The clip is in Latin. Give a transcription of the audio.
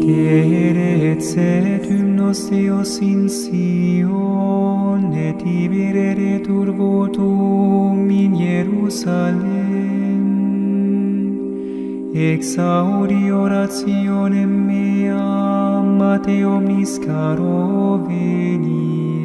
Miserere et hymnos Deus in Sion, et ibereretur votum in Jerusalem. Exaudi orationem meam, ate omnis caro veni.